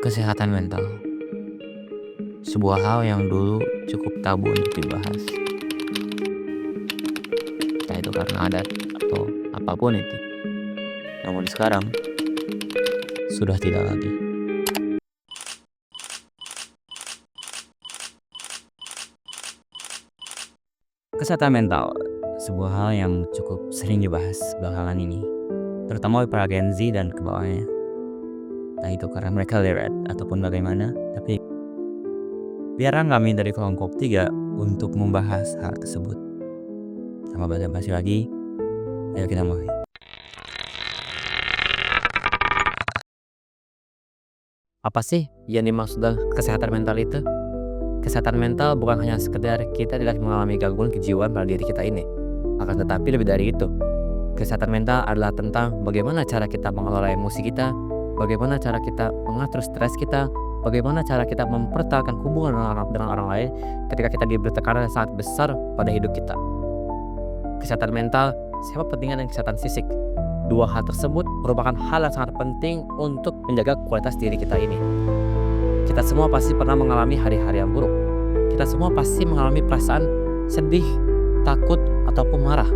Kesehatan mental, sebuah hal yang dulu cukup tabu untuk dibahas, entah itu karena adat atau apapun itu. Namun sekarang sudah tidak lagi. Kesehatan mental, sebuah hal yang cukup sering dibahas belakangan ini, terutama oleh para Gen Z dan ke bawahnya. Entah itu karena mereka leret ataupun bagaimana, tapi biarkan kami dari kelompok 3 untuk membahas hal tersebut. Tanpa basa-basi lagi, ayo kita mulai. Apa sih yang dimaksud dengan kesehatan mental itu? Kesehatan mental bukan hanya sekedar kita tidak mengalami gangguan kejiwaan pada diri kita ini. Akan tetapi lebih dari itu. Kesehatan mental adalah tentang bagaimana cara kita mengelola emosi kita, bagaimana cara kita mengatur stres kita, bagaimana cara kita mempertahankan hubungan dengan orang lain ketika kita diberi tekanan yang sangat besar pada hidup kita. Kesehatan mental sama pentingnya dengan kesehatan fisik. Dua hal tersebut merupakan hal yang sangat penting untuk menjaga kualitas diri kita ini. Kita semua pasti pernah mengalami hari-hari yang buruk. Kita semua pasti mengalami perasaan sedih, takut, ataupun marah.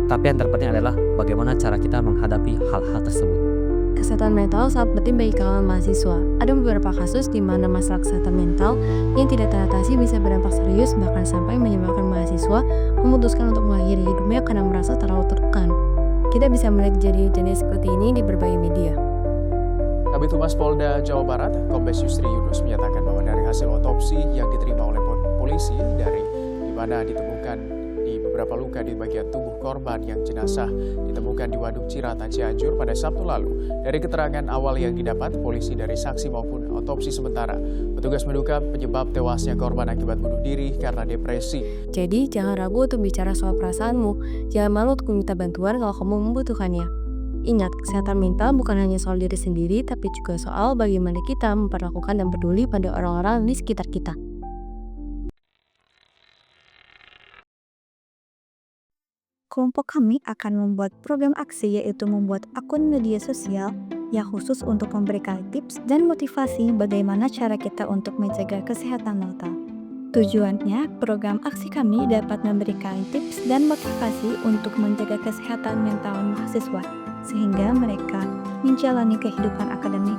Tapi yang terpenting adalah bagaimana cara kita menghadapi hal-hal tersebut. Kesehatan mental sangat penting bagi kalangan mahasiswa. Ada beberapa kasus di mana masalah kesehatan mental yang tidak teratasi bisa berdampak serius, bahkan sampai menyebabkan mahasiswa memutuskan untuk mengakhiri hidupnya karena merasa terlalu tertekan. Kita bisa melihat jenis seperti ini di berbagai media. Kabid Humas Polda Jawa Barat, Kombes Yusri Yunus menyatakan bahwa dari hasil otopsi yang diterima oleh polisi di mana ditemukan di beberapa luka di bagian tubuh korban yang jenazah ditemukan di Waduk Cirata Cianjur pada Sabtu lalu. Dari keterangan awal yang didapat polisi dari saksi maupun otopsi sementara, petugas menduga penyebab tewasnya korban akibat bunuh diri karena depresi. Jadi jangan ragu untuk bicara soal perasaanmu. Jangan malu untuk meminta bantuan kalau kamu membutuhkannya. Ingat, kesehatan mental bukan hanya soal diri sendiri, tapi juga soal bagaimana kita memperlakukan dan peduli pada orang-orang di sekitar kita. Kelompok kami akan membuat program aksi, yaitu membuat akun media sosial yang khusus untuk memberikan tips dan motivasi bagaimana cara kita untuk menjaga kesehatan mental. Tujuannya, program aksi kami dapat memberikan tips dan motivasi untuk menjaga kesehatan mental mahasiswa, sehingga mereka menjalani kehidupan akademik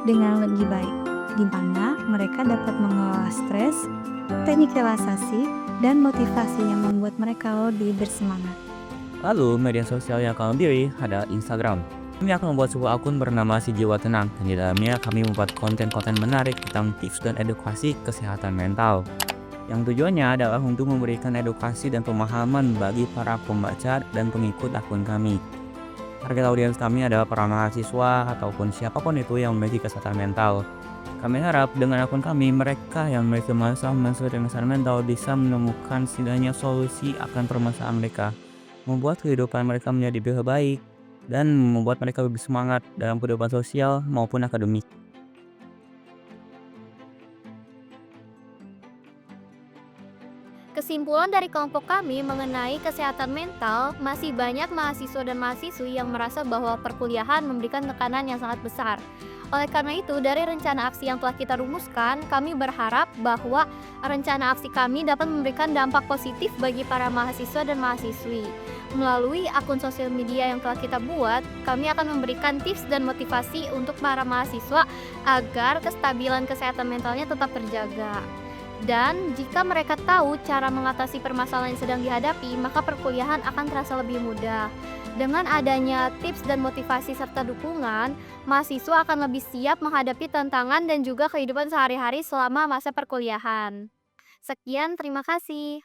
dengan lebih baik, di mana mereka dapat mengelola stres, teknik relaksasi, dan motivasi yang membuat mereka lebih bersemangat. Lalu, media sosial yang kami pilih adalah Instagram. Kami akan membuat sebuah akun bernama Si Jiwa Tenang, dan di dalamnya kami membuat konten-konten menarik tentang tips dan edukasi kesehatan mental. Yang tujuannya adalah untuk memberikan edukasi dan pemahaman bagi para pembaca dan pengikut akun kami. Target audiens kami adalah para mahasiswa ataupun siapapun itu yang memiliki kesehatan mental. Kami harap dengan akun kami, mereka yang memiliki masalah kesehatan mental bisa menemukan setidaknya solusi akan permasalahan mereka, membuat kehidupan mereka menjadi lebih baik, dan membuat mereka lebih semangat dalam kehidupan sosial maupun akademik. Kesimpulan dari kelompok kami mengenai kesehatan mental, masih banyak mahasiswa dan mahasiswi yang merasa bahwa perkuliahan memberikan tekanan yang sangat besar. Oleh karena itu, dari rencana aksi yang telah kita rumuskan, kami berharap bahwa rencana aksi kami dapat memberikan dampak positif bagi para mahasiswa dan mahasiswi. Melalui akun sosial media yang telah kita buat, kami akan memberikan tips dan motivasi untuk para mahasiswa agar kestabilan kesehatan mentalnya tetap terjaga. Dan jika mereka tahu cara mengatasi permasalahan yang sedang dihadapi, maka perkuliahan akan terasa lebih mudah. Dengan adanya tips dan motivasi serta dukungan, mahasiswa akan lebih siap menghadapi tantangan dan juga kehidupan sehari-hari selama masa perkuliahan. Sekian, terima kasih.